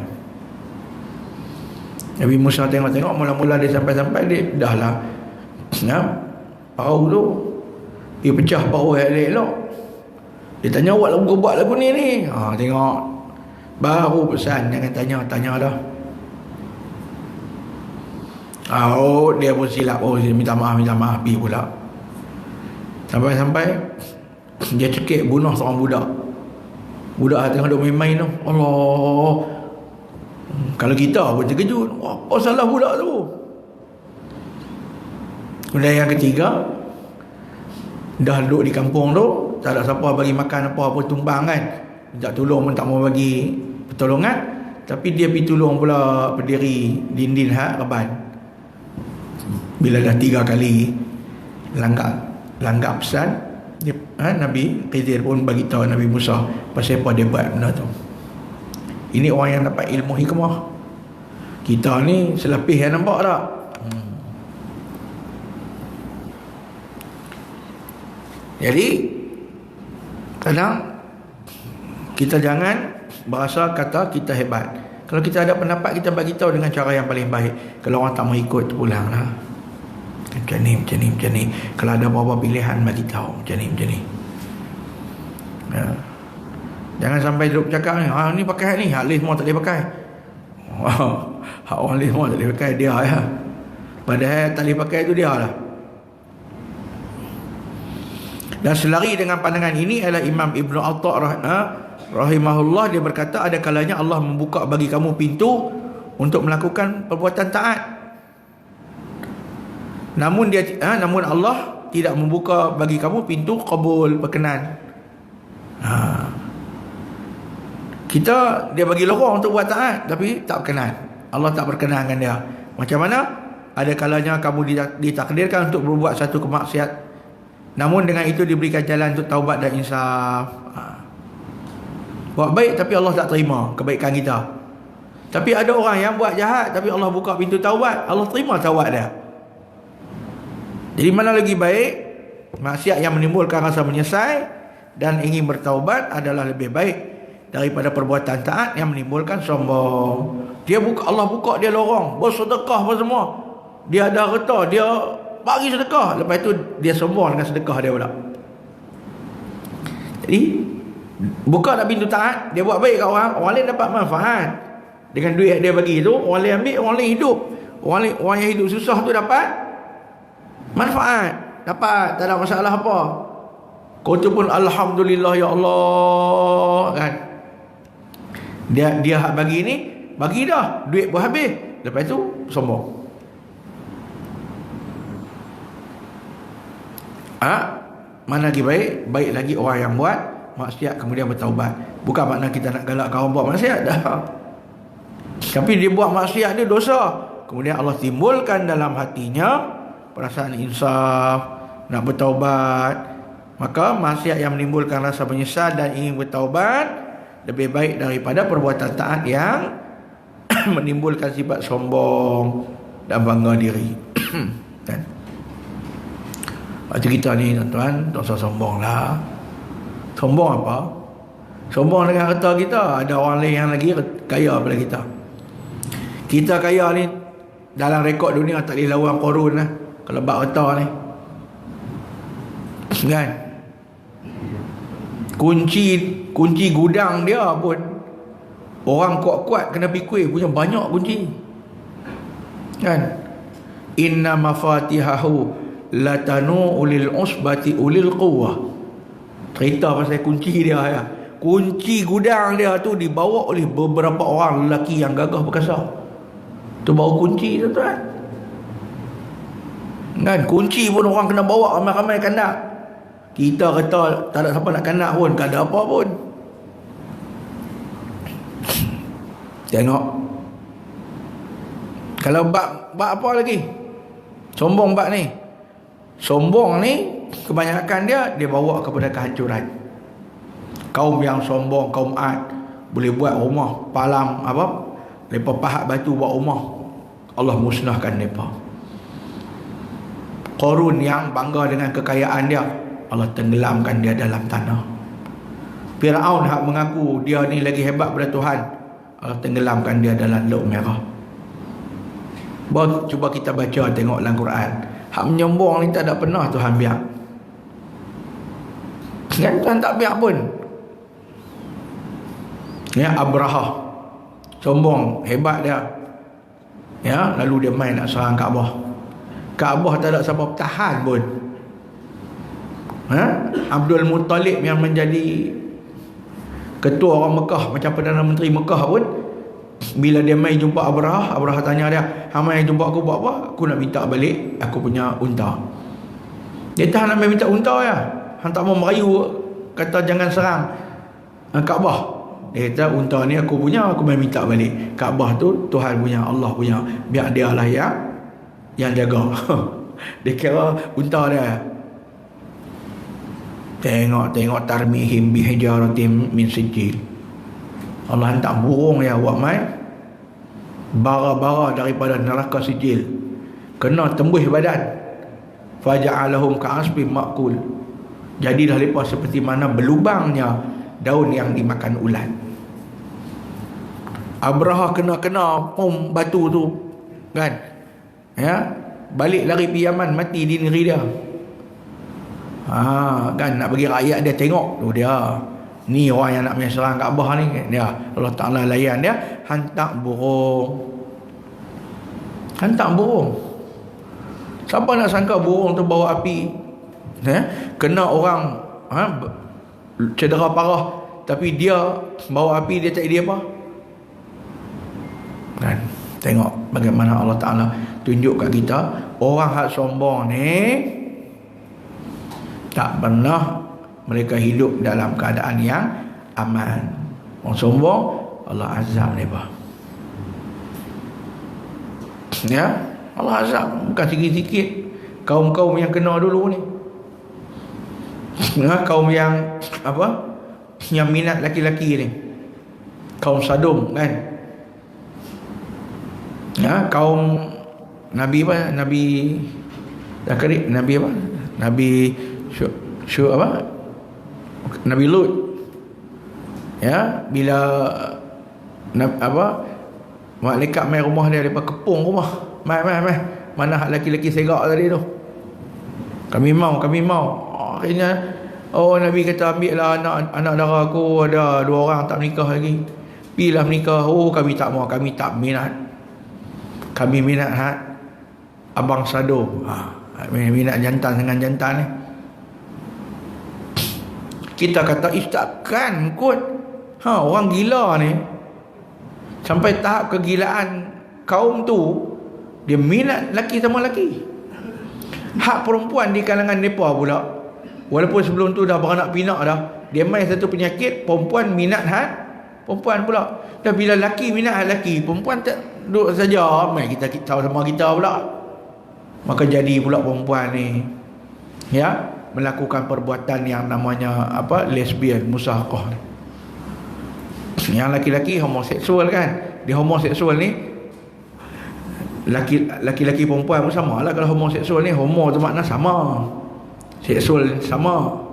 Nabi Musa tengok-tengok, mula-mula dia sampai-sampai dia dah lah parau tu dia pecah parau elok-elok. Dia tanya, awak lagu buat lagu ni. Tengok, baru pesan jangan tanya dah. Dia pun silap. Dia minta maaf pergi pula. Sampai-sampai dia cekik bunuh seorang budak. Budak tengok duk main-main tu. Allah, kalau kita pun terkejut, apa salah budak tu. Kemudian yang ketiga, dah duduk di kampung tu, tak ada siapa bagi makan apa-apa, tumbang kan, minta tolong pun tak mau bagi pertolongan. Tapi dia pergi tolong pula pendiri dinding Reban. Bila dah 3 kali langgar pesan dia, Nabi Khidir pun bagi tahu Nabi Musa pasal apa dia buat benda tu. Ini orang yang dapat ilmu hikmah. Kita ni selapis yang nampak tak? Jadi kadang kita jangan berasa kata kita hebat. Kalau kita ada pendapat, kita bagi tahu dengan cara yang paling baik. Kalau orang tak mau ikut, pulanglah. Macam ni. Kalau ada apa-apa pilihan, bagi tahu macam ni. Ya. Jangan sampai duduk cakap ni pakai ni, hak lain semua tak boleh pakai. Hak orang lain semua tak boleh pakai, dia ya. Padahal tak boleh pakai tu dia lah. Dan selari dengan pandangan ini adalah Imam Ibn Atta' rahimahullah. Dia berkata, ada kalanya Allah membuka bagi kamu pintu untuk melakukan perbuatan taat. Namun Allah tidak membuka bagi kamu pintu qabul, berkenan. Dia bagi lorong untuk buat taat, tapi tak berkenan. Allah tak berkenan dengan dia. Macam mana? Ada kalanya kamu ditakdirkan untuk berbuat satu kemaksiat, namun dengan itu diberikan jalan untuk taubat dan insaf. Buat baik tapi Allah tak terima kebaikan kita. Tapi ada orang yang buat jahat, tapi Allah buka pintu taubat, Allah terima taubat dia. Jadi mana lagi baik? Maksiat yang menimbulkan rasa menyesal dan ingin bertaubat adalah lebih baik daripada perbuatan taat yang menimbulkan sombong. Allah buka dia lorong, bersedekah apa semua. Dia ada harta, dia bagi sedekah, lepas tu dia sombong dengan sedekah dia pula. Jadi buka dah pintu taat, dia buat baik kat orang lain dapat manfaat. Dengan duit dia bagi tu, orang lain ambil, orang lain hidup. Orang yang hidup susah tu dapat manfaat, dapat, tak ada masalah apa. Kau tu pun alhamdulillah ya Allah kan. Dia hak bagi ni, bagi dah, duit pun habis, lepas tu sombong. Mana lagi baik? Baik lagi orang yang buat maksiat kemudian bertaubat. Bukan makna kita nak galak kawan buat maksiat dah. Tapi dia buat maksiat, dia dosa, kemudian Allah timbulkan dalam hatinya perasaan insaf, nak bertaubat. Maka maksiat yang menimbulkan rasa menyesal dan ingin bertaubat lebih baik daripada perbuatan taat yang menimbulkan sifat sombong. dan bangga diri. Kan? Waktu kita ni tuan-tuan, tak usah sombong lah. Sombong apa? Sombong dengan harta kita. Ada orang lain yang lagi kaya daripada kita. Kita kaya ni dalam rekod dunia tak boleh lawan Qarun lah, kalau bab harta ni. Kan? Kunci gudang dia pun orang kuat-kuat kena pikir punya banyak kunci. Kan? Inna mafatihahu latanu ulil usbati ulil quwwah. Cerita pasal kunci dia ya. Kunci gudang dia tu dibawa oleh beberapa orang lelaki yang gagah perkasa. Tu bawa kunci tu tuan. Kan? Kunci pun orang kena bawa ramai-ramai kandak. Kita kata tak ada siapa nak kandak pun, tak ada apa pun. Tengok. Kalau bab apa lagi? Sombong bab ni. Sombong ni kebanyakan dia bawa kepada kehancuran. Kaum yang sombong, kaum Ad, boleh buat rumah palang apa? Mereka pahat batu buat rumah. Allah musnahkan mereka. Qarun yang bangga dengan kekayaan dia, Allah tenggelamkan dia dalam tanah. Firaun hak mengaku dia ni lagi hebat daripada Tuhan, Allah tenggelamkan dia dalam Laut Merah. Cuba kita baca tengok dalam Quran. Hak menyombong ni tak ada pernah Tuhan biar. Kan Tuhan tak biar pun. Ya, Abraha sombong, hebat dia. Ya, lalu dia main nak serang Kaabah. Kaabah tak ada siapa tahan pun. Abdul Muttalib yang menjadi ketua orang Mekah, macam Perdana Menteri Mekah pun, bila dia mai jumpa Abraha, Abraha tanya dia, "Hang mai jumpa aku buat apa?" "Aku nak minta balik aku punya unta." Dia tahan nak minta unta ya. Hang tak mau merayu kata jangan serang Kaabah. Dia kata unta ni aku punya, aku mai minta balik. Kaabah tu Tuhan punya, Allah punya. Biar dia lah yang jaga. Dia kira unta dia. Tengok tarmihim bihijaratim min sijil. Allah hantar burung ya buat mai bara-bara daripada neraka sijil, kena tembus badan. Faja'alahum ka'asbim ma'kul. Jadilah mereka seperti mana berlubangnya daun yang dimakan ulat. Abraha kena pom batu tu kan, ya, balik lari pergi Yaman, mati di negeri dia. Kan nak bagi rakyat dia tengok tu dia. Ni orang yang nak menyerang Kaabah ni dia. Allah Ta'ala layan dia, hantar burung. Siapa nak sangka burung tu bawa api, kena orang cedera parah, tapi dia bawa api, dia tak dia apa. Kan? Tengok bagaimana Allah Ta'ala tunjuk kat kita, orang hak sombong ni tak pernah mereka hidup dalam keadaan yang aman. Orang sombong, Allah azab mereka. Ya, Allah azab. Bukan sikit-sikit kaum-kaum yang kena dulu ni. Kaum yang apa? Yang minat laki-laki ni. Kaum Sadom kan. Ya, kaum Nabi apa? Nabi Zakaria, Nabi apa? Nabi apa? Nabi Lut. Ya, bila malaikat mai rumah dia, depa kepung rumah. Mai. Mana hak laki-laki segak tadi tu? Kami mau. Akhirnya Nabi kata, ambillah anak dara aku, ada 2 orang tak menikah lagi. Pilah menikah. Kami tak mau, kami tak minat. Kami minat abang Sado. Minat jantan dengan jantan ni. Kita kata takkan kot orang gila ni sampai tahap kegilaan kaum tu, dia minat laki sama laki. Hak perempuan di kalangan mereka pula, walaupun sebelum tu dah beranak pinak dah, dia main satu penyakit, perempuan minat perempuan pula. Dan bila laki minat laki, perempuan tak duduk saja, mai kita sama kita pula. Maka jadi pula perempuan ni melakukan perbuatan yang namanya lesbian, musahaqah. Yang laki-laki homoseksual kan. Dia homoseksual ni laki-laki perempuan pun sama lah. Kalau homoseksual ni, homo tu makna sama, seksual sama.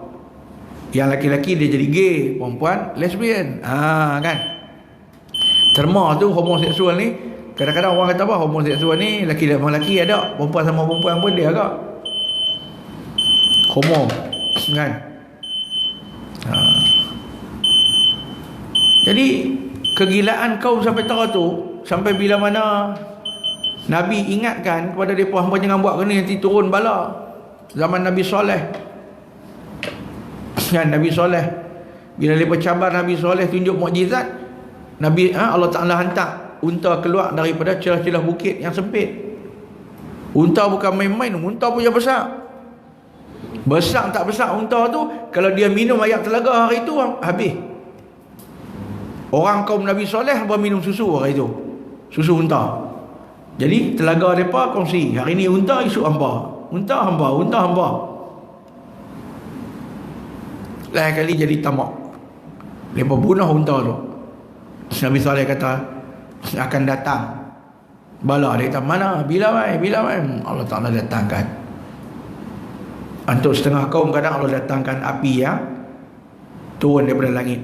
Yang laki-laki dia jadi gay, perempuan lesbian. Kan, terma tu homoseksual ni. Kadang-kadang orang kata apa, homoseksual ni laki sama laki ada, perempuan sama perempuan pun dia agak homo, kan. Jadi kegilaan kaum sampai tu, sampai bila mana Nabi ingatkan kepada mereka, hangpa jangan buat kena, nanti turun bala. Zaman Nabi Soleh, kan, Nabi Soleh, bila mereka cabar Nabi Soleh tunjuk mukjizat, Nabi Allah Ta'ala hantar unta keluar daripada celah-celah bukit yang sempit. Unta bukan main-main, unta punya besar. Besar tak besar unta tu, kalau dia minum air telaga hari tu, habis. Orang kaum Nabi Soleh berminum susu hari tu, susu unta. Jadi telaga mereka kongsi, hari ni unta, esok hamba, unta hamba, unta hamba. Lain kali jadi tamak, mereka bunuh unta tu. Nabi Soleh kata akan datang bala. Dia kata mana, bila mai, bila mai. Allah Ta'ala datangkan. Untuk setengah kaum kadang Allah datangkan api yang turun daripada langit.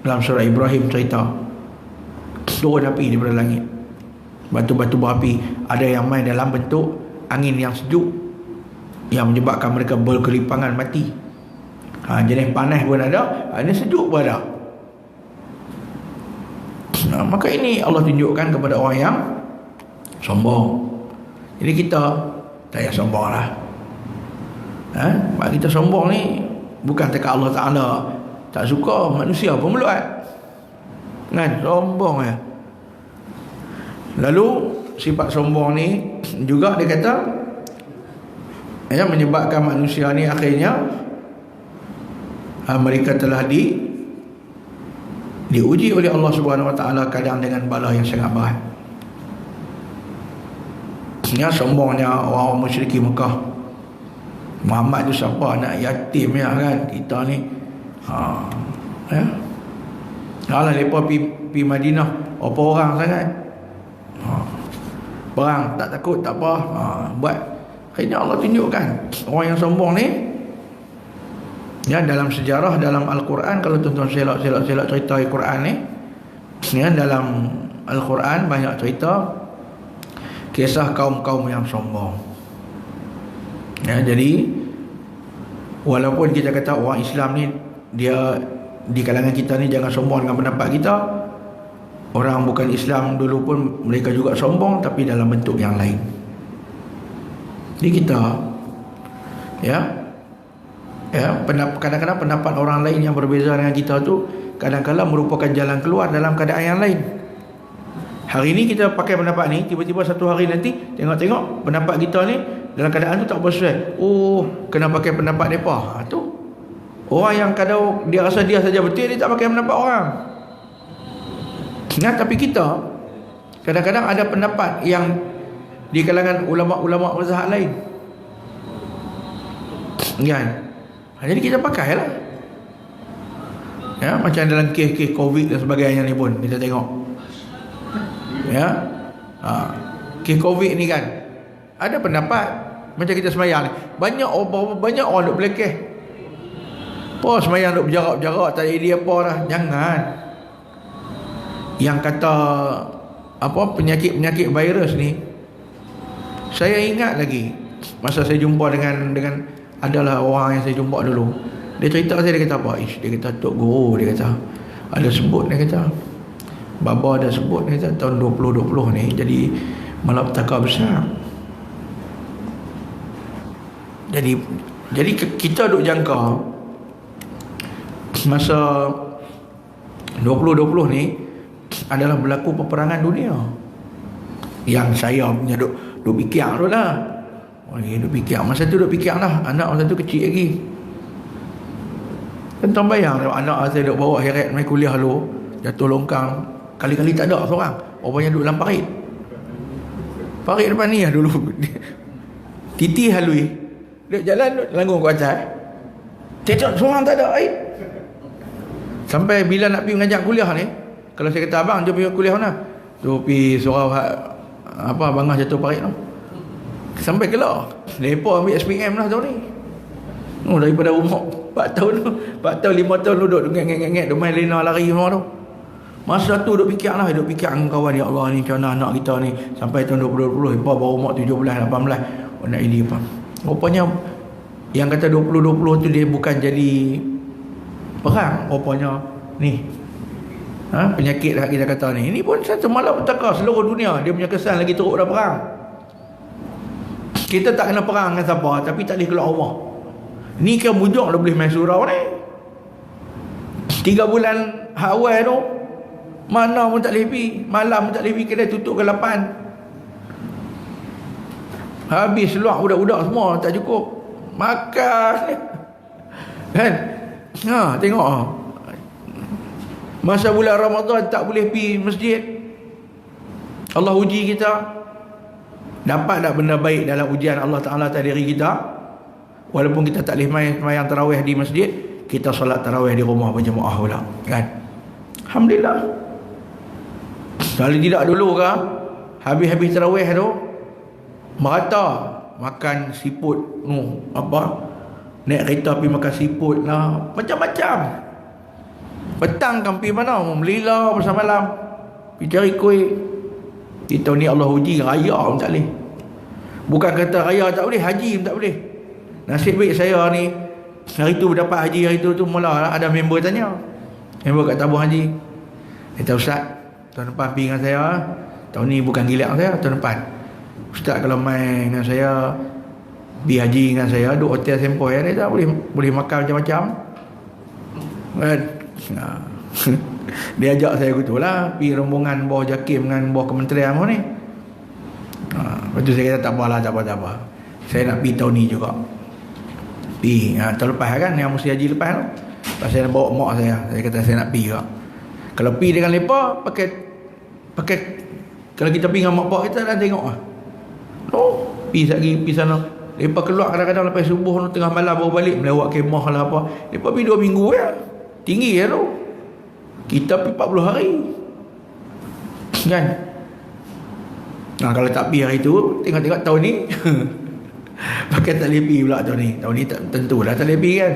Dalam surah Ibrahim cerita, turun api daripada langit, batu-batu berapi. Ada yang main dalam bentuk angin yang sejuk, yang menyebabkan mereka berkelipangan mati. Jenis panas pun ada, ini sejuk pun ada. Maka ini Allah tunjukkan kepada orang yang sombong. Jadi kita tak payah sombong lah. Mak kita sombong ni bukan dekat Allah Ta'ala tak suka, manusia pun meluat, kan, sombong ya. Lalu sifat sombong ni juga dia kata menyebabkan manusia ni akhirnya mereka telah diuji oleh Allah Subhanahu Wa Taala, kadang dengan bala yang sangat berat. Sombongnya orang musyrik Mekah. Muhammad tu siapa, anak yatim ya, kan, kita ni kalau mereka pergi Madinah apa orang sangat, perang tak takut, tak apa, buat. Akhirnya Allah tunjukkan orang yang sombong ni. Dalam sejarah, dalam Al-Quran, kalau tuan-tuan selok cerita Al-Quran ni, dalam Al-Quran banyak cerita kisah kaum-kaum yang sombong. Jadi walaupun kita kata orang Islam ni, dia di kalangan kita ni jangan sombong dengan pendapat kita, orang bukan Islam dulu pun mereka juga sombong, tapi dalam bentuk yang lain. Jadi kita kadang-kadang pendapat orang lain yang berbeza dengan kita tu kadang-kadang merupakan jalan keluar dalam keadaan yang lain. Hari ni kita pakai pendapat ni, tiba-tiba satu hari nanti tengok-tengok pendapat kita ni dalam keadaan tu tak bersesuai. Kena pakai pendapat mereka. Tu orang yang kadang dia rasa dia saja betul, dia tak pakai pendapat orang. Tapi kita kadang-kadang ada pendapat yang di kalangan ulama-ulama mazhab lain, kan. Jadi kita pakailah. Macam dalam kes-kes COVID dan sebagainya ni pun kita tengok. Kes COVID ni kan, ada pendapat macam kita semayang ni, banyak orang duk belekeh. Semayang duk berjarak-jarak, tak jadi apa dah. Jangan. Yang kata penyakit virus ni, saya ingat lagi masa saya jumpa dengan adalah orang yang saya jumpa dulu. Dia cerita saya, dia kata apa? Dia kata Tok Guru, dia kata ada sebut, dia kata Baba ada sebut, dia kata tahun 2020 ni jadi malapetaka besar. Jadi kita duk jangka masa 2020 ni adalah berlaku peperangan dunia. Yang saya punya duk fikir tu lah. Duk fikir. Masa tu duk fikir lah. Anak masa tu kecil lagi. Tentang bayang anak saya duk bawa heret main kuliah dulu, jatuh longkang. Kali-kali tak ada seorang. Orangnya duduk dalam parit. Parit depan ni lah dulu. Titi halui. Dia jalan langgung ke atas. Tidak seorang tak ada air. Sampai bila nak pergi mengajak kuliah ni, kalau saya kata abang jom pergi kuliah mana? Tu pergi surau apa bangah jatuh parit tu. Sampai keluar. Lepas ambil SPM lah tahun ni. Daripada umur 4 tahun tu. 4 tahun 5 tahun duduk ngek-ngek duk main lena lari semua tu. Masa tu duk fikir dengan kawan, ya Allah ni macam mana anak kita ni sampai tahun 2020 lepas baru umur 17 18 nak ini apa. Rupanya yang kata 2020 tu dia bukan jadi perang, rupanya ni penyakit lah kita kata ni. Ini pun satu malapetaka seluruh dunia. Dia punya kesan lagi teruk dah perang. Kita tak kena perang dengan siapa, tapi tak boleh keluar rumah. Ni kan bujang dah boleh main surau ni. 3 bulan awal tu mana pun tak boleh pergi, malam pun tak boleh pergi, kedai tutup ke 8. Habis luak budak-budak semua tak cukup makan kan. Tengok masa bulan Ramadan tak boleh pergi masjid. Allah uji kita. Dapat tak benda baik dalam ujian Allah Ta'ala atas diri kita? Walaupun kita tak boleh main semayang tarawih di masjid, kita solat tarawih di rumah berjemaah pula kan. Alhamdulillah. Kalau tidak dulu ke, habis-habis tarawih tu merata makan siput naik kereta pergi makan siput lah, macam-macam. Petang kan pergi mana, melila bersama malam pergi cari kuih. Kita ni Allah uji, raya pun tak boleh. Bukan kata raya tak boleh, haji pun tak boleh. Nasib baik saya ni hari tu dapat haji, hari tu mula ada member tanya, member kat tabung haji, kata Ustaz tahun depan pergi dengan saya. Tahun ni bukan gila saya, tahun depan Ustaz kalau main dengan saya, pergi haji dengan saya, duduk hotel sempoi, dia tak boleh makan macam-macam kan. Dia ajak saya gitu lah, pergi rombongan bawah JAKIM dengan bawah kementerian ni. Lepas tu saya kata tak apa, saya nak pergi tahun ni juga. Pergi tahun lepas kan, yang mesti haji lepas tu. Lepas saya nak bawa mak saya kata saya nak pergi juga. Kalau pergi dengan mereka pakai kalau kita pergi dengan mak pak kita dah tengok lah. Pergi sana. Lepas keluar kadang-kadang lepas subuh tu, tengah malam baru balik, melawat kemah lah apa. Lepas pergi 2 minggu ya. Tinggi ya tu. Kita pergi 40 hari. Kan? Kalau tak pergi hari tu, tengok-tengok tahun ni pakai tak boleh pergi pula tahun ni. Tahun ni tentulah tak boleh pergi kan.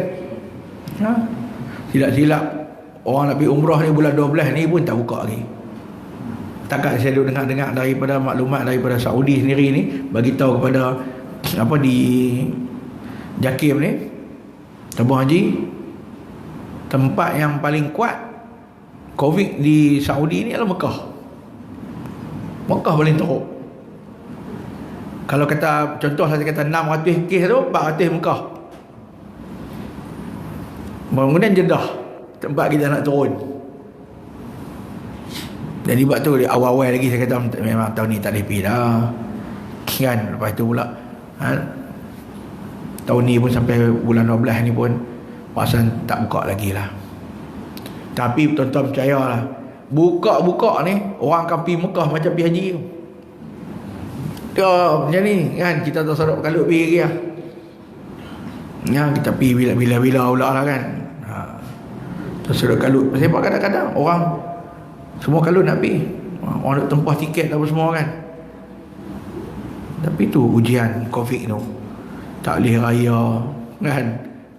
Silap-silap orang nak pergi umrah ni bulan 12 ni pun tak buka lagi. Takat saya duduk dengar daripada maklumat daripada Saudi sendiri ni, bagi tahu kepada di JAKIM ni, tabung haji, tempat yang paling kuat COVID di Saudi ni adalah Mekah. Mekah paling teruk. Kalau kata contoh saya kata 600 kes tu, 400 Mekah. Kemudian Jeddah, tempat kita nak turun. Jadi sebab tu awal-awal lagi saya kata memang tahun ni tak boleh pergi dah kan. Lepas tu pula tahun ni pun sampai bulan 12 ni pun pasal tak buka lagi lah. Tapi tuan-tuan percayalah, buka-buka ni orang akan pergi Mekah macam pergi haji tu. Macam ni kan, kita tak sadar kalut pergi lagi lah ya, kita pergi bila-bila pula lah kan. Tersedut kalut. Sebab kadang-kadang orang semua kalut nak pergi, orang nak tempah tiket apa semua kan. Tapi tu ujian COVID tu, tak boleh raya kan.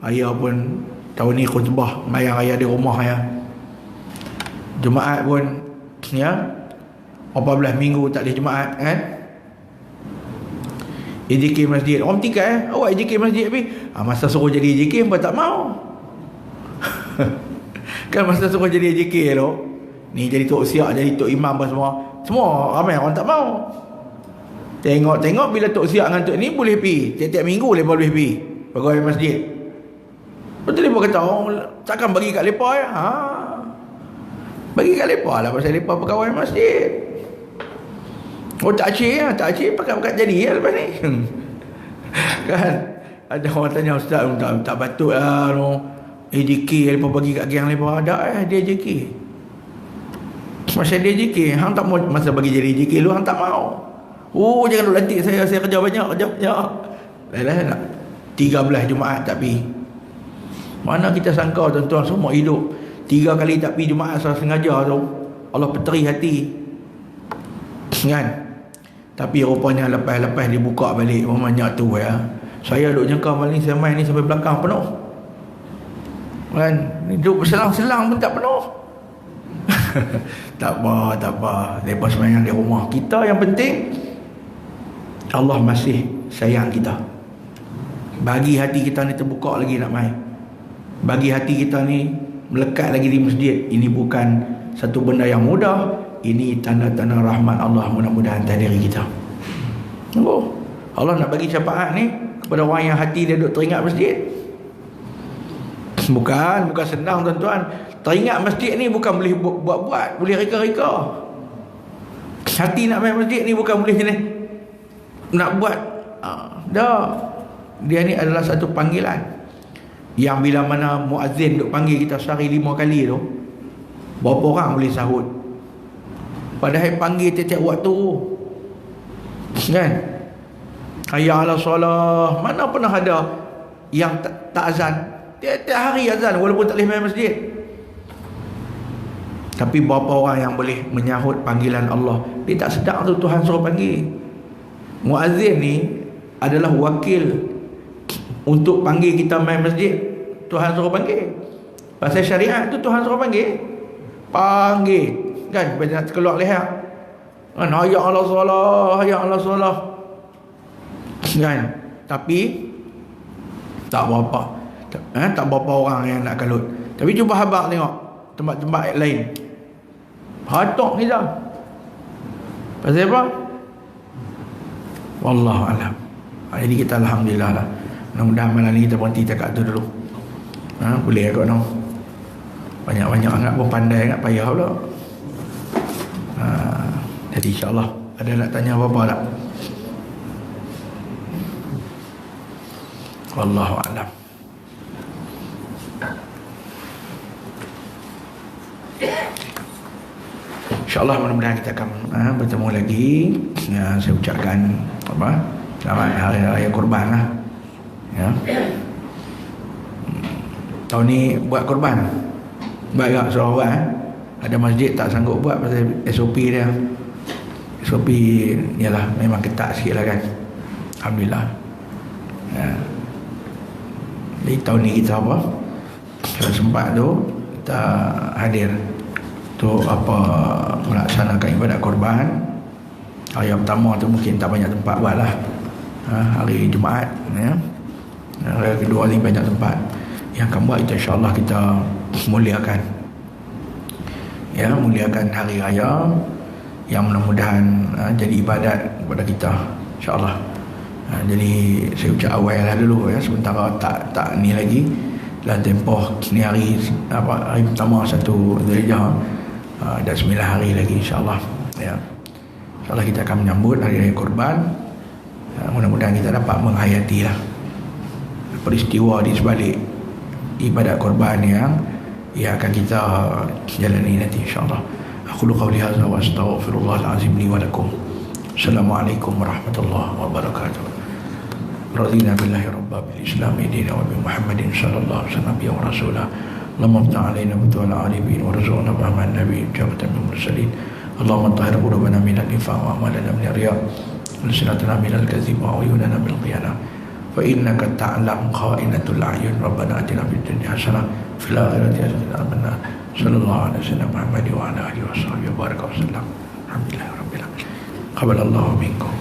Raya pun tahun ni khutbah mayang raya di rumah ya. Jumaat pun ya 14 minggu tak boleh Jumaat kan. EJK masjid, orang tikai awak EJK masjid pergi. Masa suruh jadi EJK pun tak mau. Kan masa suruh jadi EJK tu, ni jadi tok siak, jadi tok imam apa semua ramai orang tak mau. Tengok bila tok siak dengan tok ni boleh pergi tiap-tiap minggu lepas boleh pergi pegawai masjid. Betul lepas kata takkan bagi kat lepa ya. Bagi kat lepa lah pasal lepa pegawai masjid. Tak cik pakat jadi ya lepas ni. Kan ada orang tanya ustaz, tak patut lah AJK lepas bagi kat geng lepa. Ada dia AJK. Masa dia AJK, hang tak mau masa bagi jadi AJK lu hang tak mau. Jangan duk lantik saya kerja banyak. Lah nak 13 Jumaat tak pergi. Mana kita sangka tuan-tuan semua hidup 3 kali tak pergi Jumaat secara sengaja tu, Allah peteri hati kan. Tapi rupanya lepas-lepas dibuka balik banyak tu ya. Saya duk jangka malam ni saya main ni sampai belakang penuh. Kan? Duduk berselang-selang pun tak penuh. Tak apa. Lepas semayang di rumah. Kita yang penting Allah masih sayang kita. Bagi hati kita ni terbuka lagi nak main. Bagi hati kita ni melekat lagi di masjid. Ini bukan satu benda yang mudah. Ini tanda-tanda rahmat Allah, mudah-mudahan atas diri kita. Allah nak bagi syafaat ni kepada orang yang hati dia duk teringat masjid. Bukan senang tuan-tuan. Teringat masjid ni bukan boleh buat-buat, boleh reka-reka. Hati nak main masjid ni bukan boleh jenis nak buat. Dah. Dia ni adalah satu panggilan yang bila mana muazzin duk panggil kita sehari 5 kali tu, berapa orang boleh sahut? Padahal panggil tiap-tiap waktu, kan? Hayya ala solah, mana pernah ada yang tak azan? Tiap-tiap hari azan walaupun tak boleh main masjid. Tapi berapa orang yang boleh menyahut panggilan Allah? Dia tak sedar tu Tuhan suruh panggil. Muazzin ni adalah wakil untuk panggil kita main masjid. Tuhan suruh panggil. Pasal syariat tu Tuhan suruh panggil. Kan, bila nak keluar leher kan, hayya ala solah, hayya ala solah, kan. Tapi tak berapa orang yang nak kalut. Tapi cuba habaq tengok tempat-tempat lain, hatok ni dah. Pasal apa? Wallahu alam. Jadi kita alhamdulillah lah. Mudah-mudahan malam ni kita berhenti cakap tu dulu. Boleh kot no. Banyak-banyak sangat pun pandai sangat, payah pula. Jadi insyaAllah ada nak tanya apa-apa tak? Wallahu a'lam. InsyaAllah mudah-mudahan kita akan bertemu lagi. Saya ucapkan selamat Hari Raya Korban lah. Ya. Tahun ni buat korban. Baik Sarawak ada masjid tak sanggup buat pasal SOP dia. SOP ialah memang ketat sikit lah kan. Alhamdulillah. Ya. Jadi tahun ni kita apa? Kalau sempat tu kita hadir untuk melaksanakan ibadat korban. Hari pertama tu mungkin tak banyak tempat buat lah. Hari Jumaat ya. Hari kedua ni banyak tempat. Yang akan buat kita insyaAllah kita muliakan. Ya, muliakan hari raya yang mudah-mudahan jadi ibadat kepada kita insyaAllah. Jadi saya ucap awal lah dulu ya, sementara tak ni lagi dalam tempoh ni hari pertama 1 Zulhijjah, ada 9 hari lagi insyaAllah ya. InsyaAllah kita akan menyambut hari raya korban. Mudah-mudahan kita dapat menghayati lah peristiwa di sebalik ibadat korban yang akan kita jalani nanti insyaAllah. Aku qawli hadza wa astaghfirullahal azim li wa lakum. Assalamualaikum warahmatullahi wabarakatuh. Radina billahi rabba bil islam dina wa bi Muhammadin sallallahu alaihi wasallam ya rasulah. Allahumma ta'alaina wa ta'ala alibin wa rasulna Muhammad nabi jabatan min mursalin. Allahumma tahhir qulubana min al-nifaq wa amalana min ar-riya wa lisanana min al-kadhib wa uyunana bil khiyanah. Fa innaka ta'lam kha'inatul a'yun. Rabbana atina fid dunya hasanah fil akhirati hasanah wa qina adzabannar. Sallallahu alaihi wasallam Muhammad wa ala alihi wa sahbihi wa baraka wa sallam. Alhamdulillah rabbil alamin. Qabalallahu minkum.